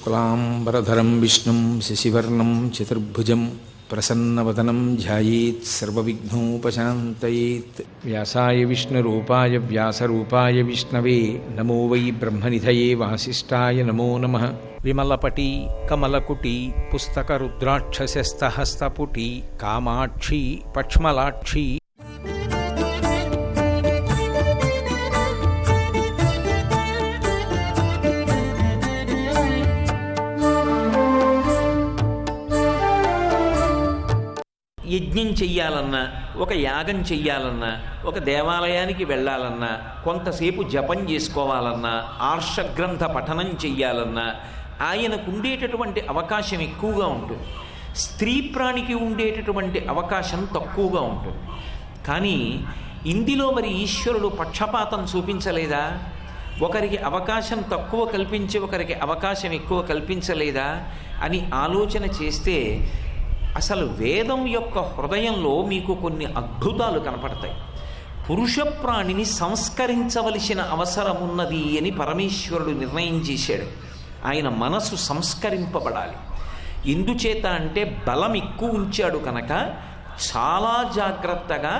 శుక్లాంబరధరం విష్ణుం శశివర్ణం చతుర్భుజం ప్రసన్నవదనం ధ్యాయేత్ సర్వవిఘ్నోపశాంతయేత్. వ్యాసాయ విష్ణురూపాయ వ్యాసరూపాయ విష్ణవే నమో వై బ్రహ్మనిధయే వాసిష్ఠాయ నమో నమః. విమలపటి కమలకుటి పుస్తకరుద్రాక్షసస్తహస్తపుటి కామాక్షి పక్ష్మలాక్షి యజ్ఞం చెయ్యాలన్నా, ఒక యాగం చెయ్యాలన్నా, ఒక దేవాలయానికి వెళ్ళాలన్నా, కొంతసేపు జపం చేసుకోవాలన్నా, ఆర్షగ్రంథ పఠనం చెయ్యాలన్నా ఆయనకు ఉండేటటువంటి అవకాశం ఎక్కువగా ఉంటుంది. స్త్రీ ప్రాణికి ఉండేటటువంటి అవకాశం తక్కువగా ఉంటుంది. కానీ ఇందులో మరి ఈశ్వరుడు పక్షపాతం చూపించలేదా? ఒకరికి అవకాశం తక్కువ కల్పించి ఒకరికి అవకాశం ఎక్కువ కల్పించలేదా అని ఆలోచన చేస్తే అసలు వేదం యొక్క హృదయంలో మీకు కొన్ని అద్భుతాలు కనపడతాయి. పురుష ప్రాణిని సంస్కరించవలసిన అవసరం ఉన్నది అని పరమేశ్వరుడు నిర్ణయం చేశాడు. ఆయన మనసు సంస్కరింపబడాలి. ఎందుచేత అంటే బలం ఎక్కువ ఉంచాడు కనుక చాలా జాగ్రత్తగా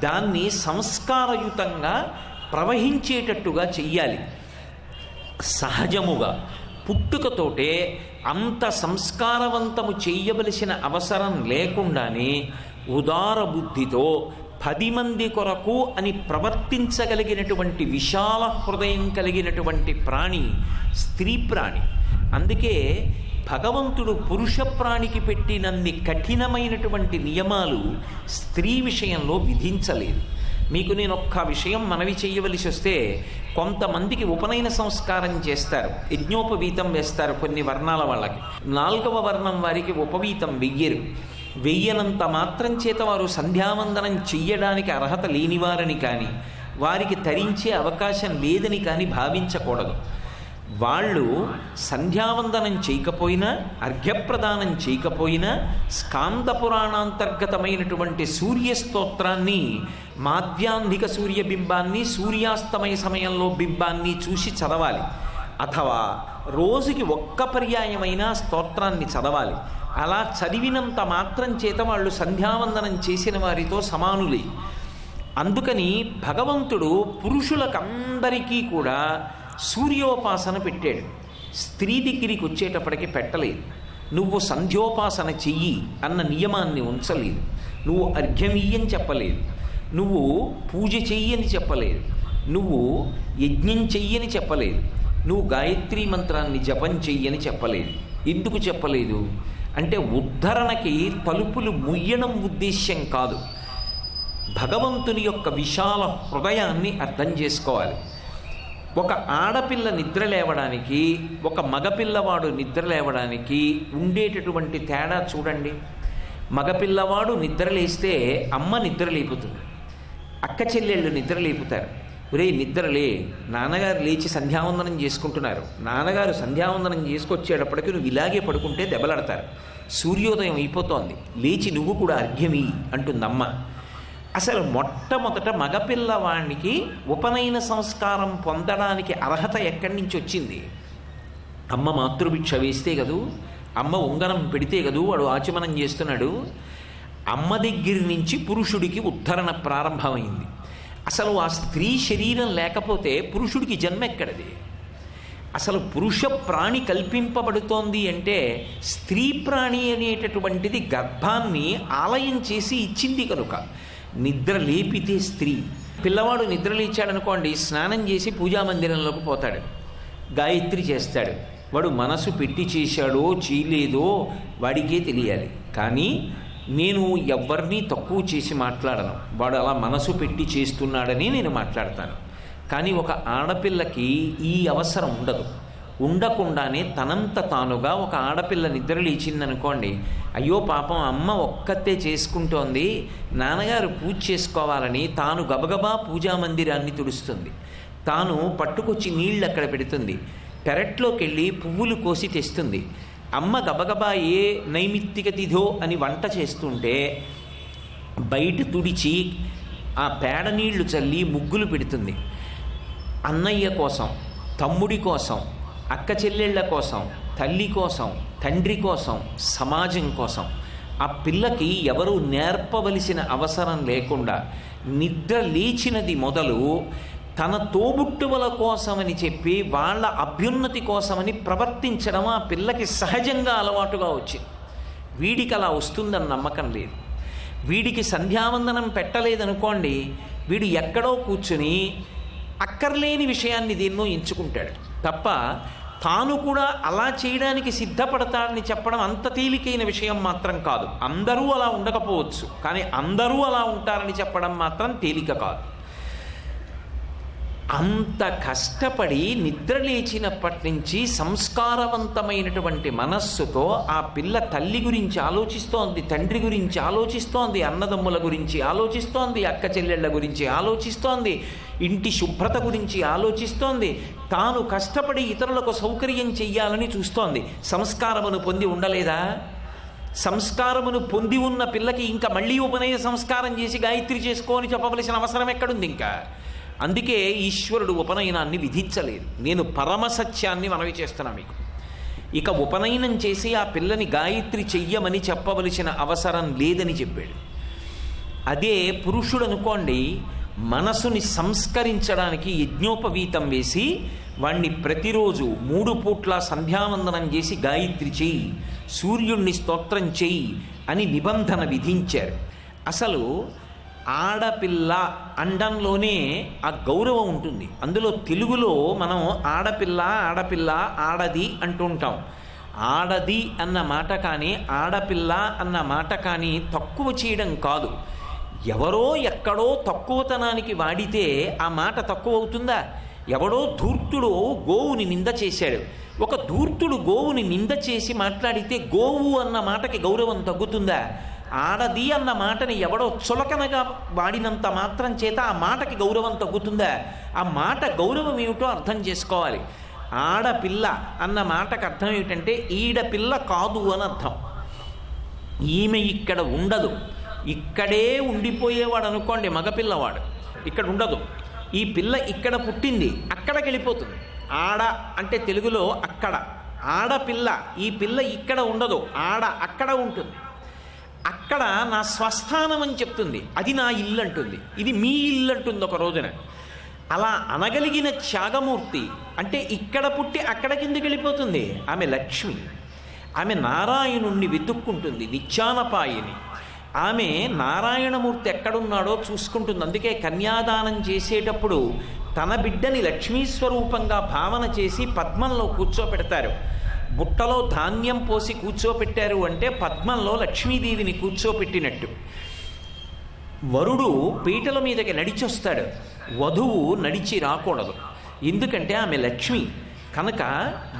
దాన్ని సంస్కారయుతంగా ప్రవహించేటట్టుగా చెయ్యాలి. సహజముగా పుట్టుకతోటే అంత సంస్కారవంతము చేయవలసిన అవసరం లేకుండానే ఉదార బుద్ధితో 10 మంది కొరకు అని ప్రవర్తించగలిగినటువంటి విశాల హృదయం కలిగినటువంటి ప్రాణి స్త్రీ ప్రాణి. అందుకే భగవంతుడు పురుష ప్రాణికి పెట్టినన్ని కఠినమైనటువంటి నియమాలు స్త్రీ విషయంలో విధించలేదు. మీకు నేను ఒక్క విషయం మనవి చేయవలసి వస్తే, కొంతమందికి ఉపనయన సంస్కారం చేస్తారు, యజ్ఞోపవీతం వేస్తారు కొన్ని వర్ణాల వాళ్ళకి. 4వ వర్ణం వారికి ఉపవీతం వెయ్యరు. వెయ్యనంత మాత్రం చేత వారు సంధ్యావందనం చెయ్యడానికి అర్హత లేనివారని కానీ వారికి తరించే అవకాశం లేదని కానీ భావించకూడదు. వాళ్ళు సంధ్యావందనం చేయకపోయినా, అర్ఘ్యప్రదానం చేయకపోయినా స్కాంద పురాణాంతర్గతమైనటువంటి సూర్యస్తోత్రాన్ని, మాధ్యాహ్నిక సూర్యబింబాన్ని, సూర్యాస్తమయ సమయంలో బింబాన్ని చూసి చదవాలి. అథవా రోజుకి ఒక్క పర్యాయమైనా స్తోత్రాన్ని చదవాలి. అలా చదివినంత మాత్రం చేత వాళ్ళు సంధ్యావందనం చేసిన వారితో సమానులే. అందుకని భగవంతుడు పురుషులకందరికీ కూడా సూర్యోపాసన పెట్టాడు. స్త్రీ దగ్గరికి వచ్చేటప్పటికి పెట్టలేదు. నువ్వు సంధ్యోపాసన చెయ్యి అన్న నియమాన్ని ఉంచలేదు. నువ్వు అర్ఘ్యమీయని చెప్పలేదు. నువ్వు పూజ చెయ్యని చెప్పలేదు. నువ్వు యజ్ఞం చెయ్యని చెప్పలేదు. నువ్వు గాయత్రీ మంత్రాన్ని జపం చెయ్యని చెప్పలేదు. ఎందుకు చెప్పలేదు అంటే ఉద్ధరణకి తలుపులు ముయ్యడం ఉద్దేశ్యం కాదు. భగవంతుని యొక్క విశాల హృదయాన్ని అర్థం చేసుకోవాలి. ఒక ఆడపిల్ల నిద్ర లేవడానికి, ఒక మగపిల్లవాడు నిద్ర లేవడానికి ఉండేటటువంటి తేడా చూడండి. మగపిల్లవాడు నిద్ర లేస్తే అమ్మ నిద్ర లేపుతుంది, అక్క చెల్లెళ్ళు నిద్ర లేపుతారు. ఒరే నిద్రలే, నాన్నగారు లేచి సంధ్యావందనం చేసుకుంటున్నారు, నాన్నగారు సంధ్యావందనం చేసుకొచ్చేటప్పటికి నువ్వు ఇలాగే పడుకుంటే దెబ్బలాడతారు, సూర్యోదయం అయిపోతోంది, లేచి నువ్వు కూడా అర్ఘ్యమి అంటుందమ్మ. అసలు మొట్టమొదట మగపిల్లవాడికి ఉపనయన సంస్కారం పొందడానికి అర్హత ఎక్కడి నుంచి వచ్చింది? అమ్మ మాతృభిక్ష వేస్తే కదూ, అమ్మ ఉంగరం పెడితే కదూ వాడు ఆచమనం చేస్తున్నాడు. అమ్మ దగ్గర నుంచి పురుషుడికి ఉద్ధరణ ప్రారంభమైంది. అసలు ఆ స్త్రీ శరీరం లేకపోతే పురుషుడికి జన్మ ఎక్కడది? అసలు పురుష ప్రాణి కల్పింపబడుతోంది అంటే స్త్రీ ప్రాణి అనేటటువంటిది గర్భాన్ని ఆలయం చేసి ఇచ్చింది కనుక. నిద్ర లేపితే స్త్రీ. పిల్లవాడు నిద్ర లేచాడనుకోండి, స్నానం చేసి పూజామందిరంలోకి పోతాడు, గాయత్రి చేస్తాడు. వాడు మనసు పెట్టి చేశాడో చేయలేదో వాడికే తెలియాలి. కానీ నేను ఎవరినీ తక్కువ చేసి మాట్లాడను. వాడు అలా మనసు పెట్టి చేస్తున్నాడని నేను మాట్లాడతాను. కానీ ఒక ఆడపిల్లకి ఈ అవసరం ఉండదు. ఉండకుండానే తనంత తానుగా ఒక ఆడపిల్ల నిద్ర లేచిందనుకోండి, అయ్యో పాపం అమ్మ ఒక్కతే చేసుకుంటోంది, నాన్నగారు పూజ చేసుకోవాలని తాను గబగబా పూజామందిరాన్ని తుడుస్తుంది. తాను పట్టుకొచ్చి నీళ్ళు అక్కడ పెడుతుంది. పెరట్లోకి వెళ్ళి పువ్వులు కోసి తెస్తుంది. అమ్మ గబగబా ఏ నైమిత్తిక తిథో అని వంట చేస్తుంటే బయట తుడిచి ఆ పేడ నీళ్లు చల్లి ముగ్గులు పెడుతుంది. అన్నయ్య కోసం, తమ్ముడి కోసం, అక్క చెల్లెళ్ళ కోసం, తల్లి కోసం, తండ్రి కోసం, సమాజం కోసం. ఆ పిల్లకి ఎవరు నేర్పవలసిన అవసరం లేకుండా నిద్ర లేచినది మొదలు తన తోబుట్టువుల కోసమని చెప్పి వాళ్ళ అభ్యున్నతి కోసమని ప్రవర్తించడం ఆ పిల్లకి సహజంగా అలవాటుగా వచ్చింది. వీడికి అలా వస్తుందని నమ్మకం లేదు. వీడికి సంధ్యావందనం పెట్టలేదనుకోండి, వీడు ఎక్కడో కూర్చుని అక్కర్లేని విషయాన్ని దేన్నో ఎంచుకుంటాడు తప్ప తాను కూడా అలా చేయడానికి సిద్ధపడతాడని చెప్పడం అంత తేలికైన విషయం మాత్రం కాదు. అందరూ అలా ఉండకపోవచ్చు, కానీ అందరూ అలా ఉంటారని చెప్పడం మాత్రం తేలిక కాదు. అంత కష్టపడి నిద్ర లేచినప్పటి నుంచి సంస్కారవంతమైనటువంటి మనస్సుతో ఆ పిల్ల తల్లి గురించి ఆలోచిస్తోంది, తండ్రి గురించి ఆలోచిస్తోంది, అన్నదమ్ముల గురించి ఆలోచిస్తోంది, అక్క చెల్లెళ్ళ గురించి ఆలోచిస్తోంది, ఇంటి శుభ్రత గురించి ఆలోచిస్తోంది, తాను కష్టపడి ఇతరులకు సౌకర్యం చెయ్యాలని చూస్తోంది. సంస్కారమును పొంది ఉండలేదా? సంస్కారమును పొంది ఉన్న పిల్లకి ఇంకా మళ్ళీ ఉపనయన సంస్కారం చేసి గాయత్రి చేసుకోని చెప్పవలసిన అవసరం ఎక్కడుంది? ఇంకా అందుకే ఈశ్వరుడు ఉపనయనాన్ని విధించలేదు. నేను పరమసత్యాన్ని మనవి చేస్తున్నా మీకు. ఇక ఉపనయనం చేసి ఆ పిల్లని గాయత్రి చెయ్యమని చెప్పవలసిన అవసరం లేదని చెప్పాడు. అదే పురుషుడు అనుకోండి, మనసుని సంస్కరించడానికి యజ్ఞోపవీతం వేసి వాణ్ణి ప్రతిరోజు 3 పూట్ల సంధ్యావందనం చేసి గాయత్రి చెయ్యి, సూర్యుణ్ణి స్తోత్రం చెయ్యి అని నిబంధన విధించారు. అసలు ఆడపిల్ల అండంలోనే ఆ గౌరవం ఉంటుంది. అందులో తెలుగులో మనం ఆడపిల్ల, ఆడపిల్ల, ఆడది అంటుంటాం. ఆడది అన్న మాట కానీ ఆడపిల్ల అన్న మాట కానీ తక్కువ చేయడం కాదు. ఎవరో ఎక్కడో తక్కువతనానికి వాడితే ఆ మాట తక్కువ అవుతుందా? ఎవడో ధూర్తుడు గోవుని నింద చేశాడు. ఒక ధూర్తుడు గోవుని నింద చేసి మాట్లాడితే గోవు అన్న మాటకి గౌరవం తగ్గుతుందా? ఆడది అన్న మాటని ఎవడో చులకనగా వాడినంత మాత్రం చేత ఆ మాటకి గౌరవం తగ్గుతుందా? ఆ మాట గౌరవం ఏమిటో అర్థం చేసుకోవాలి. ఆడపిల్ల అన్న మాటకు అర్థం ఏమిటంటే ఈడపిల్ల కాదు అని అర్థం. ఈమె ఇక్కడ ఉండదు, ఇక్కడే ఉండిపోయేవాడు అనుకోండి మగపిల్లవాడు, ఇక్కడ ఉండదు. ఈ పిల్ల ఇక్కడ పుట్టింది, అక్కడికి వెళ్ళిపోతుంది. ఆడ అంటే తెలుగులో అక్కడ, ఆడపిల్ల. ఈ పిల్ల ఇక్కడ ఉండదు, ఆడ అక్కడ ఉంటుంది. అక్కడ నా స్వస్థానం అని చెప్తుంది, అది నా ఇల్లు అంటుంది, ఇది మీ ఇల్లు అంటుంది ఒక రోజున. అలా అనగలిగిన త్యాగమూర్తి అంటే ఇక్కడ పుట్టి అక్కడ కిందకి వెళ్ళిపోతుంది. ఆమె లక్ష్మి, ఆమె నారాయణుణ్ణి వెతుక్కుంటుంది, నిత్యానపాయిని. ఆమె నారాయణమూర్తి ఎక్కడున్నాడో చూసుకుంటుంది. అందుకే కన్యాదానం చేసేటప్పుడు తన బిడ్డని లక్ష్మీ స్వరూపంగా భావన చేసి పద్మంలో కూర్చోపెడతారు. బుట్టలో ధాన్యం పోసి కూర్చోపెట్టారు అంటే పద్మంలో లక్ష్మీదేవిని కూర్చోపెట్టినట్టు. వరుడు పీటల మీదకి నడిచొస్తాడు, వధువు నడిచి రాకూడదు. ఎందుకంటే ఆమె లక్ష్మి కనుక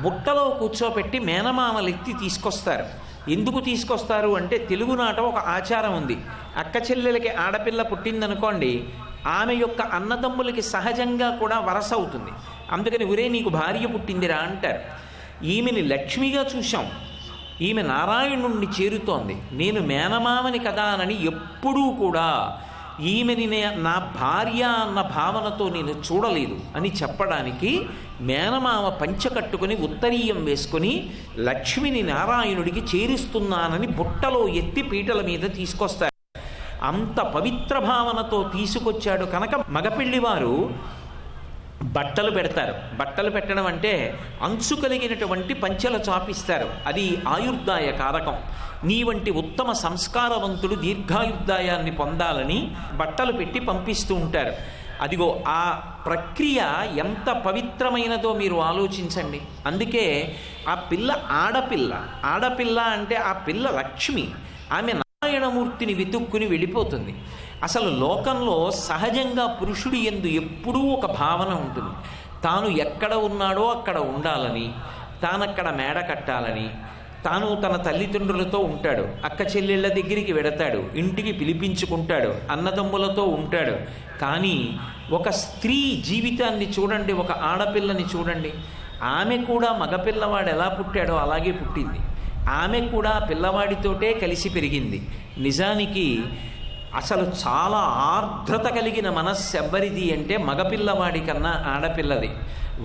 బుట్టలో కూర్చోపెట్టి మేనమామలెత్తి తీసుకొస్తారు. ఎందుకు తీసుకొస్తారు అంటే తెలుగునాట ఒక ఆచారం ఉంది. అక్క చెల్లెలకి ఆడపిల్ల పుట్టిందనుకోండి, ఆమె యొక్క అన్నదమ్ములకి సహజంగా కూడా వరస అవుతుంది. అందుకని ఒరే నీకు భార్య పుట్టిందిరా అంటారు. ఈమెని లక్ష్మిగా చూశాం, ఈమె నారాయణుణ్ణి చేరుతోంది. నేను మేనమామని కదా అని ఎప్పుడూ కూడా ఈమెని నా భార్య అన్న భావనతో నేను చూడలేదు అని చెప్పడానికి మేనమామ పంచె కట్టుకుని ఉత్తరీయం వేసుకొని లక్ష్మిని నారాయణుడికి చేరుస్తున్నానని బుట్టలో ఎత్తి పీటల మీద తీసుకొస్తారు. అంత పవిత్ర భావనతో తీసుకొచ్చాడు కనుక మగపెళ్లివారు బట్టలు పెడతారు. బట్టలు పెట్టడం అంటే అంచు కలిగినటువంటి పంచెల చాపిస్తారు. అది ఆయుర్దాయ కారకం. నీ వంటి ఉత్తమ సంస్కారవంతుడు దీర్ఘాయుర్దాయాన్ని పొందాలని బట్టలు పెట్టి పంపిస్తూ ఉంటారు. అదిగో ఆ ప్రక్రియ ఎంత పవిత్రమైనదో మీరు ఆలోచించండి. అందుకే ఆ పిల్ల ఆడపిల్ల. ఆడపిల్ల అంటే ఆ పిల్ల లక్ష్మి. ఆమె నారాయణమూర్తిని వెతుక్కుని వెళ్ళిపోతుంది. అసలు లోకంలో సహజంగా పురుషుడి యందు ఎప్పుడూ ఒక భావన ఉంటుంది. తాను ఎక్కడ ఉన్నాడో అక్కడ ఉండాలని, తానక్కడ మేడ కట్టాలని. తాను తన తల్లిదండ్రులతో ఉంటాడు, అక్క చెల్లెళ్ళ దగ్గరికి వెడతాడు, ఇంటికి పిలిపించుకుంటాడు, అన్నదమ్ములతో ఉంటాడు. కానీ ఒక స్త్రీ జీవితాన్ని చూడండి, ఒక ఆడపిల్లని చూడండి. ఆమె కూడా మగపిల్లవాడు ఎలా పుట్టాడో అలాగే పుట్టింది. ఆమె కూడా పిల్లవాడితోటే కలిసి పెరిగింది. నిజానికి అసలు చాలా ఆర్ద్రత కలిగిన మనస్సు ఎవ్వరిది అంటే మగపిల్లవాడి కన్నా ఆడపిల్లది.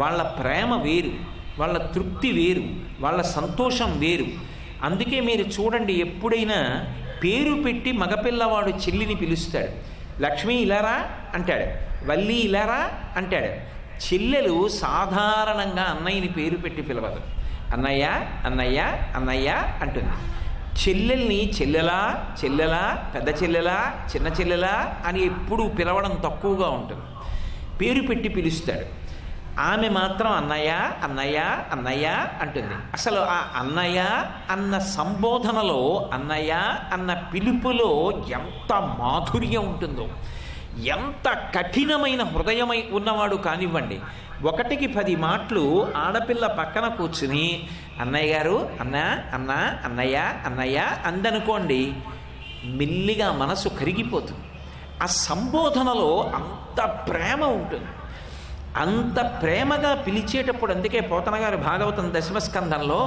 వాళ్ళ ప్రేమ వేరు. వాళ్ళ తృప్తి వేరు, వాళ్ళ సంతోషం వేరు. అందుకే మీరు చూడండి, ఎప్పుడైనా పేరు పెట్టి మగపిల్లవాడు చెల్లిని పిలుస్తాడు. లక్ష్మి ఇలారా అంటాడు, వల్లి ఇలారా అంటాడు. చెల్లెలు సాధారణంగా అన్నయ్యని పేరు పెట్టి పిలవదు. అన్నయ్య అన్నయ్య అన్నయ్య అంటుంది. చెల్లెల్ని చెల్లెలా చెల్లెలా, పెద్ద చెల్లెలా, చిన్న చెల్లెలా అని ఎప్పుడూ పిలవడం తక్కువగా ఉంటుంది. పేరు పెట్టి పిలుస్తాడు. ఆమె మాత్రం అన్నయ్య అన్నయ్య అన్నయ్య అంటుంది. అసలు ఆ అన్నయ్య అన్న సంబోధనలో, అన్నయ్య అన్న పిలుపులో ఎంత మాధుర్యం ఉంటుందో, ఎంత కఠినమైన హృదయమై ఉన్నవాడు కానివ్వండి, 1కి 10 మాటలు ఆడపిల్ల పక్కన కూర్చుని అన్నయ్య గారు అన్న అన్న అన్నయ్య అన్నయ్య అందనుకోండి, మెల్లిగా మనసు కరిగిపోతుంది. ఆ సంబోధనలో అంత ప్రేమ ఉంటుంది. అంత ప్రేమగా పిలిచేటప్పుడు, అందుకే పోతన గారు భాగవతం 10వ స్కంధంలో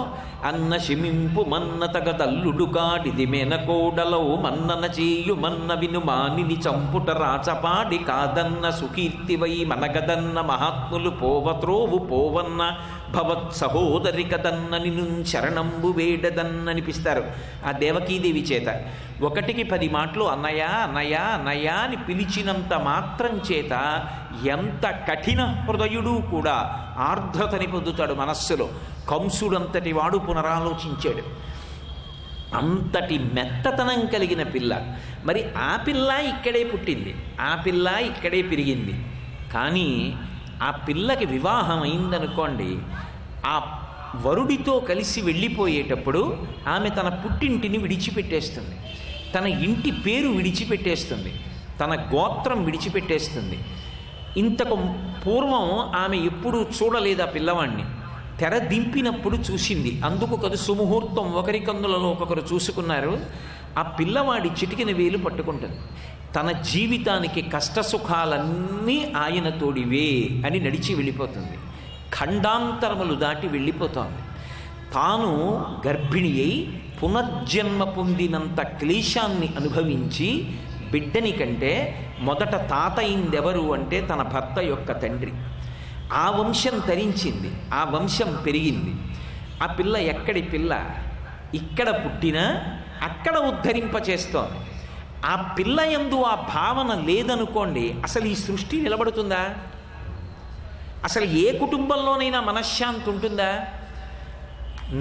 అన్న శిమింపు మన్న తగదల్లుడు కాడిది మేనకోడలో మన్నన చేయు మన్న విను మానిని చంపుట రాచపాడి కాదన్న సుకీర్తివై మనగదన్న మహాత్ములు పోవత్రోవు పోవన్న భవత్ సహోదరి కదన్న నిను శరణంబు వేడదన్ననిపిస్తారు ఆ దేవకీదేవి చేత. 1కి 10 మాటలు అన్నయ్య అన్నయ్య అన్నయ్య అని పిలిచినంత మాత్రం చేత ఎంత కఠిన హృదయుడు కూడా ఆర్ద్రతని పొందుతాడు మనస్సులో. కంసుడంతటి వాడు పునరాలోచించాడు. అంతటి మెత్తతనం కలిగిన పిల్ల. మరి ఆ పిల్ల ఇక్కడే పుట్టింది, ఆ పిల్ల ఇక్కడే పెరిగింది. కానీ ఆ పిల్లకి వివాహం అయిందనుకోండి, ఆ వరుడితో కలిసి వెళ్ళిపోయేటప్పుడు ఆమె తన పుట్టింటిని విడిచిపెట్టేస్తుంది, తన ఇంటి పేరు విడిచిపెట్టేస్తుంది, తన గోత్రం విడిచిపెట్టేస్తుంది. ఇంతకు పూర్వం ఆమె ఎప్పుడూ చూడలేదు ఆ పిల్లవాడిని. తెర దింపినప్పుడు చూసింది. అందుకు కదా సుముహూర్తం, ఒకరి కన్నులలో ఒక్కొక్కరు చూసుకున్నారు. ఆ పిల్లవాడి చిటికిన వేలు పట్టుకుంటుంది. తన జీవితానికి కష్టసుఖాలన్నీ ఆయన తోడివే అని నడిచి వెళ్ళిపోతుంది. ఖండాంతరములు దాటి వెళ్ళిపోతోంది. తాను గర్భిణి అయి పునర్జన్మ పొందినంత క్లేశాన్ని అనుభవించి బిడ్డని కంటే మొదట తాత అయిందెవరు అంటే తన భర్త యొక్క తండ్రి. ఆ వంశం తరించింది, ఆ వంశం పెరిగింది. ఆ పిల్ల ఎక్కడి పిల్ల? ఇక్కడ పుట్టినా అక్కడ ఉద్ధరింపచేస్తోంది. ఆ పిల్ల యందు ఆ భావన లేదనుకోండి, అసలు ఈ సృష్టి నిలబడుతుందా? అసలు ఏ కుటుంబంలోనైనా మనశ్శాంతి ఉంటుందా?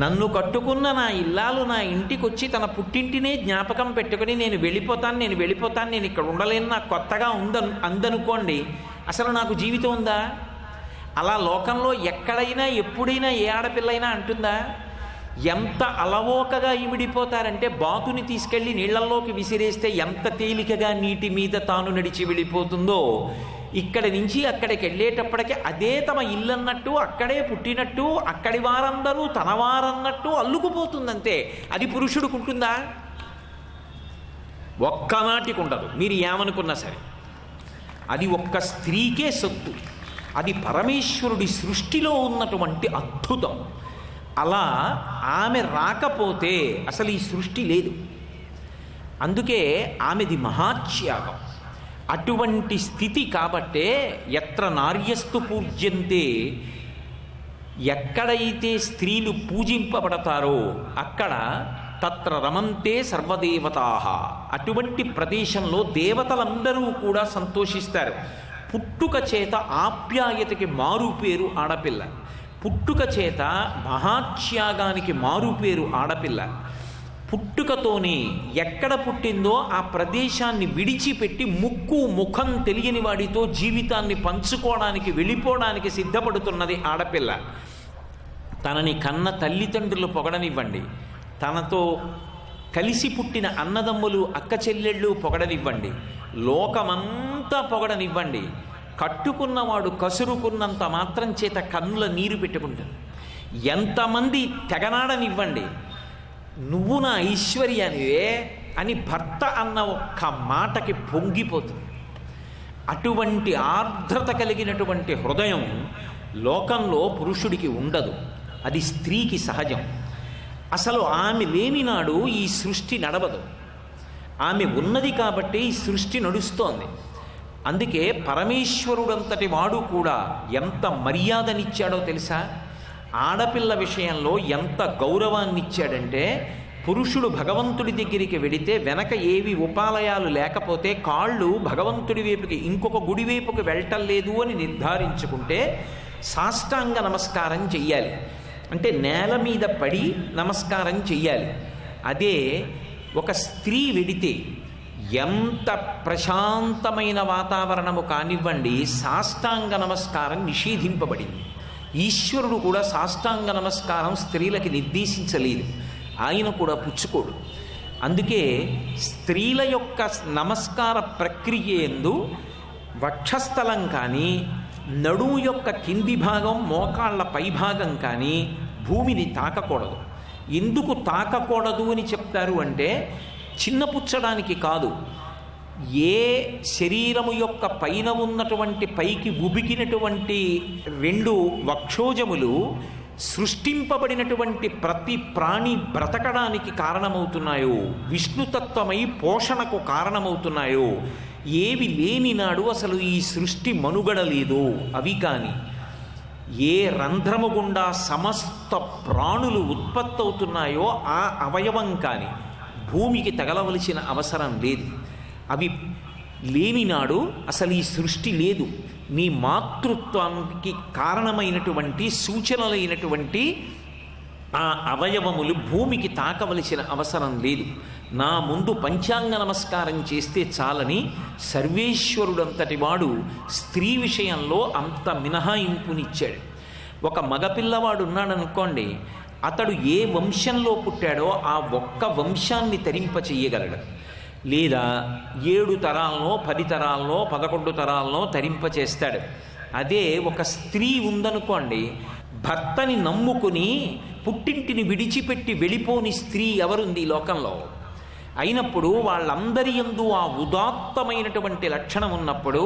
నన్ను కట్టుకున్న నా ఇల్లాలు నా ఇంటికి వచ్చి తన పుట్టింటినే జ్ఞాపకం పెట్టుకుని నేను వెళ్ళిపోతాను, నేను ఇక్కడ ఉండలేను, నాకు కొత్తగా అందనుకోండి, అసలు నాకు జీవితం ఉందా? అలా లోకంలో ఎక్కడైనా ఎప్పుడైనా ఏ ఆడపిల్లైనా అంటుందా? ఎంత అలవోకగా ఇమిడిపోతారంటే, బాతుని తీసుకెళ్ళి నీళ్లలోకి విసిరేస్తే ఎంత తేలికగా నీటి మీద తాను నడిచి వెళ్ళిపోతుందో, ఇక్కడి నుంచి అక్కడికి వెళ్ళేటప్పటికీ అదే తమ ఇల్లన్నట్టు, అక్కడే పుట్టినట్టు, అక్కడి వారందరూ తన వారన్నట్టు అల్లుకుపోతుందంతే. అది పురుషుడికి ఉంటుందా? ఒక్కనాటికి ఉండదు. మీరు ఏమనుకున్నా సరే అది ఒక్క స్త్రీకే సొత్తు. అది పరమేశ్వరుడి సృష్టిలో ఉన్నటువంటి అద్భుతం. అలా ఆమె రాకపోతే అసలు ఈ సృష్టి లేదు. అందుకే ఆమెది మహాత్యాగం. అటువంటి స్థితి కాబట్టే ఎత్ర నార్యస్తు పూజ్యంతే, ఎక్కడైతే స్త్రీలు పూజింపబడతారో అక్కడ తత్ర రమంతే సర్వదేవతాః, అటువంటి ప్రదేశంలో దేవతలందరూ కూడా సంతోషిస్తారు. పుట్టుక చేత ఆప్యాయతకి మారు పేరు ఆడపిల్ల, పుట్టుక చేత మహాత్యాగానికి మారు పేరు ఆడపిల్ల. పుట్టుకతోనే ఎక్కడ పుట్టిందో ఆ ప్రదేశాన్ని విడిచిపెట్టి ముక్కు ముఖం తెలియని వాడితో జీవితాన్ని పంచుకోవడానికి వెళ్ళిపోవడానికి సిద్ధపడుతున్నది ఆడపిల్ల. తనని కన్న తల్లిదండ్రులు పొగడనివ్వండి, తనతో కలిసి పుట్టిన అన్నదమ్ములు అక్క చెల్లెళ్ళు పొగడనివ్వండి, లోకమంతా పొగడనివ్వండి, కట్టుకున్నవాడు కసురుకున్నంత మాత్రం చేత కన్నుల నీరు పెట్టుకుంటుంది. ఎంతమంది తెగనాడనివ్వండి, నువ్వు నా ఐశ్వర్యానివే అని భర్త అన్న ఒక్క మాటకి పొంగిపోతుంది. అటువంటి ఆర్ద్రత కలిగినటువంటి హృదయం లోకంలో పురుషుడికి ఉండదు, అది స్త్రీకి సహజం. అసలు ఆమె లేనినాడు ఈ సృష్టి నడవదు. ఆమె ఉన్నది కాబట్టి ఈ సృష్టి నడుస్తోంది. అందుకే పరమేశ్వరుడంతటి వాడు కూడా ఎంత మర్యాదనిచ్చాడో తెలుసా? ఆడపిల్ల విషయంలో ఎంత గౌరవాన్ని ఇచ్చాడంటే, పురుషుడు భగవంతుడి దగ్గరికి వెడితే వెనక ఏవి ఉపాలయాలు లేకపోతే కాళ్ళు భగవంతుడి వైపుకి ఇంకొక గుడి వైపుకి వెళ్ళటం లేదు అని నిర్ధారించుకుంటే సాష్టాంగ నమస్కారం చెయ్యాలి. అంటే నేల మీద పడి నమస్కారం చెయ్యాలి. అదే ఒక స్త్రీ వెడితే ఎంత ప్రశాంతమైన వాతావరణము కానివ్వండి, సాష్టాంగ నమస్కారం నిషేధింపబడింది. ఈశ్వరుడు కూడా సాష్టాంగ నమస్కారం స్త్రీలకి నిర్దేశించలేదు, ఆయన కూడా పుచ్చుకోడు. అందుకే స్త్రీల యొక్క నమస్కార ప్రక్రియ యందు వక్షస్థలం కానీ, నడుము యొక్క కింది భాగం, మోకాళ్ళ పైభాగం కానీ భూమిని తాకకూడదు. ఎందుకు తాకకూడదు అని చెప్తారు అంటే, చిన్నపుచ్చడానికి కాదు, ఏ శరీరము యొక్క పైన ఉన్నటువంటి పైకి ఉబికినటువంటి 2 వక్షోజములు సృష్టింపబడినటువంటి ప్రతి ప్రాణి బ్రతకడానికి కారణమవుతున్నాయో, విష్ణుతత్వమై పోషణకు కారణమవుతున్నాయో, ఏవి లేని నాడు అసలు ఈ సృష్టి మనుగడ లేదో అవి కానీ, ఏ రంధ్రము గుండా సమస్త ప్రాణులు ఉత్పత్తి అవుతున్నాయో ఆ అవయవం కానీ భూమికి తగలవలసిన అవసరం లేదు. అవి లేనినాడు అసలు ఈ సృష్టి లేదు. నీ మాతృత్వానికి కారణమైనటువంటి సూచనలైనటువంటి ఆ అవయవములు భూమికి తాకవలసిన అవసరం లేదు. నా ముందు పంచాంగ నమస్కారం చేస్తే చాలని సర్వేశ్వరుడంతటి వాడు స్త్రీ విషయంలో అంత మినహాయింపునిచ్చాడు. ఒక మగపిల్లవాడు ఉన్నాడనుకోండి, అతడు ఏ వంశంలో పుట్టాడో ఆ ఒక్క వంశాన్ని తరింప చెయ్యగలడు. లేదా 7 తరాలనో 10 తరాలనో 11 తరాలనో తరింపచేస్తాడు. అదే ఒక స్త్రీ ఉందనుకోండి, భర్తని నమ్ముకుని పుట్టింటిని విడిచిపెట్టి వెళ్ళిపోని స్త్రీ ఎవరుంది ఈ లోకంలో? అయినప్పుడు వాళ్ళందరి యందు ఆ ఉదాత్తమైనటువంటి లక్షణం ఉన్నప్పుడు,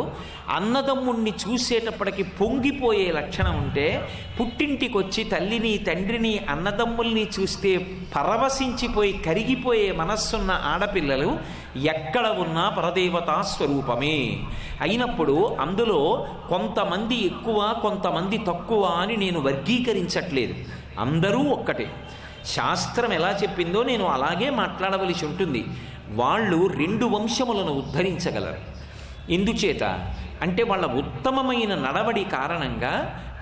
అన్నదమ్ముణ్ణి చూసేటప్పటికి పొంగిపోయే లక్షణం ఉంటే, పుట్టింటికి వచ్చి తల్లిని తండ్రిని అన్నదమ్ముల్ని చూస్తే పరవశించిపోయి కరిగిపోయే మనస్సున్న ఆడపిల్లలు ఎక్కడ ఉన్నా పరదేవతా స్వరూపమే. అయినప్పుడు అందులో కొంతమంది ఎక్కువ కొంతమంది తక్కువ అని నేను వర్గీకరించట్లేదు, అందరూ ఒక్కటే. శాస్త్రం ఎలా చెప్పిందో నేను అలాగే మాట్లాడవలసి ఉంటుంది. వాళ్ళు 2 వంశములను ఉద్ధరించగలరు. ఎందుచేత అంటే వాళ్ళ ఉత్తమమైన నడవడి కారణంగా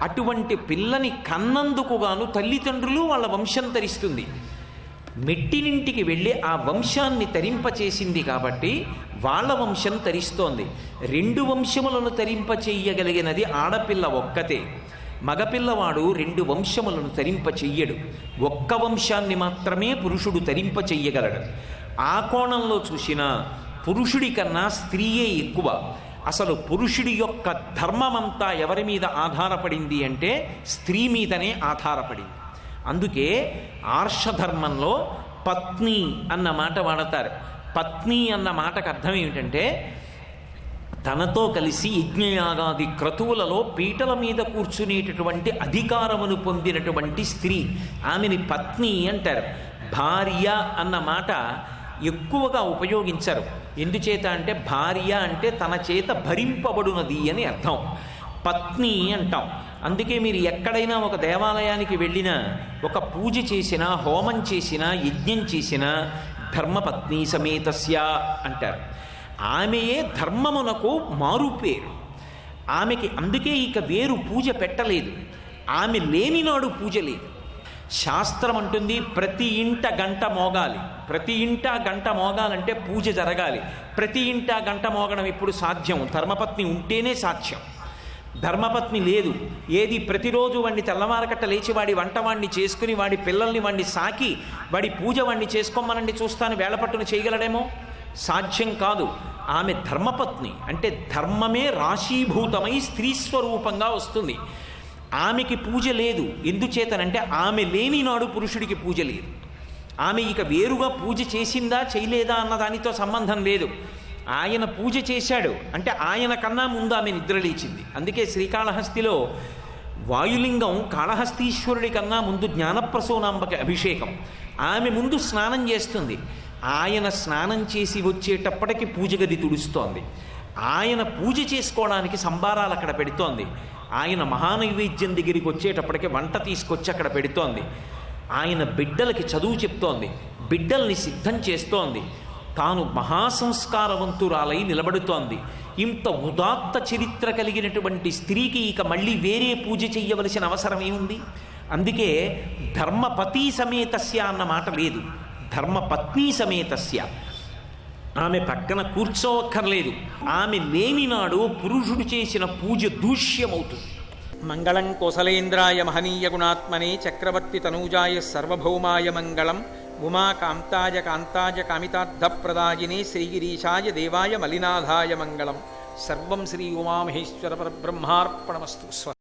అటువంటి పిల్లని కన్నందుకుగాను తల్లిదండ్రులు వాళ్ళ వంశం తరిస్తుంది. మెట్టినింటికి వెళ్ళి ఆ వంశాన్ని తరింపచేసింది కాబట్టి వాళ్ళ వంశం తరిస్తోంది. 2 వంశములను తరింపచేయగలిగినది ఆడపిల్ల ఒక్కతే. మగపిల్లవాడు 2 వంశములను తరింప చెయ్యడు, ఒక్క వంశాన్ని మాత్రమే పురుషుడు తరింప చెయ్యగలడు. ఆ కోణంలో చూసినా పురుషుడి కన్నా స్త్రీయే ఎక్కువ. అసలు పురుషుడి యొక్క ధర్మమంతా ఎవరి మీద ఆధారపడింది అంటే స్త్రీ మీదనే ఆధారపడింది. అందుకే ఆర్షధర్మంలో పత్ని అన్న మాట వాడతారు. పత్ని అన్న మాటకు అర్థం ఏమిటంటే, తనతో కలిసి యజ్ఞయాగాది క్రతువులలో పీటల మీద కూర్చునేటటువంటి అధికారమును పొందినటువంటి స్త్రీ, ఆమెని పత్ని అంటారు. భార్య అన్న మాట ఎక్కువగా ఉపయోగించరు. ఎందుచేత అంటే భార్య అంటే తన చేత భరింపబడునది అని అర్థం. పత్ని అంటాం. అందుకే మీరు ఎక్కడైనా ఒక దేవాలయానికి వెళ్ళినా, ఒక పూజ చేసినా, హోమం చేసినా, యజ్ఞం చేసినా ధర్మపత్ని సమేతస్య అంటారు. ఆమెయే ధర్మమునకు మారుపేరు. ఆమెకి అందుకే ఇక వేరు పూజ పెట్టలేదు. ఆమె లేనినాడు పూజ లేదు. శాస్త్రం అంటుంది ప్రతి ఇంట గంట మోగాలి. ప్రతి ఇంట గంట మోగాలంటే పూజ జరగాలి. ప్రతి ఇంట గంట మోగడం ఇప్పుడు సాధ్యం, ధర్మపత్ని ఉంటేనే సాధ్యం. ధర్మపత్ని లేదు. ఏది ప్రతిరోజు వాడిని తెల్లవారకట్ట లేచి వాడి వంట వాడిని చేసుకుని వాడి పిల్లల్ని వాడిని సాకి వాడి పూజ వాడిని చేసుకోమనండి చూస్తాను వేళపట్టును చేయగలడేమో? సాధ్యం కాదు. ఆమె ధర్మపత్ని అంటే ధర్మమే రాశీభూతమై స్త్రీ స్వరూపంగా వస్తుంది. ఆమెకి పూజ లేదు. ఎందుచేతనంటే ఆమె లేని నాడు పురుషుడికి పూజ లేదు. ఆమె ఇక వేరుగా పూజ చేసిందా చేయలేదా అన్న దానితో సంబంధం లేదు. ఆయన పూజ చేశాడు అంటే ఆయన కన్నా ముందు ఆమె నిద్రలేచింది. అందుకే శ్రీకాళహస్తిలో వాయులింగం కాళహస్తీశ్వరుడి కన్నా ముందు జ్ఞానప్రసూనాంబకి అభిషేకం. ఆమె ముందు స్నానం చేస్తుంది. ఆయన స్నానం చేసి వచ్చేటప్పటికి పూజ గది తుడుస్తోంది. ఆయన పూజ చేసుకోవడానికి సంబారాలు అక్కడ పెడుతోంది. ఆయన మహానైవేద్యం దగ్గరికి వచ్చేటప్పటికి వంట తీసుకొచ్చి అక్కడ పెడుతోంది. ఆయన బిడ్డలకి చదువు చెప్తోంది, బిడ్డల్ని సిద్ధం చేస్తోంది, తాను మహాసంస్కారవంతురాలై నిలబడుతోంది. ఇంత ఉదాత్త చరిత్ర కలిగినటువంటి స్త్రీకి ఇక మళ్ళీ వేరే పూజ చెయ్యవలసిన అవసరం ఏముంది? అందుకే ధర్మపతి సమేతస్య అన్న మాట లేదు, ధర్మపత్ని సమేతస్య. ఆమె పక్కన కూర్చోవక్కర్లేదు. ఆమె లేని నాడు పురుషుడు చేసిన పూజ దూష్యమవుతుంది. మంగళం కోసలేంద్రాయ మహనీయ గుణాత్మనే చక్రవర్తి తనూజాయ సర్వభౌమాయ మంగళం ఉమా కాంతాయ కాంతాయ కామితార్థప్రదాయినే శ్రీగిరీశాయ దేవాయ మలినాథాయ మంగళం. సర్వం శ్రీ ఉమామహేశ్వర పరబ్రహ్మార్పణమస్తు.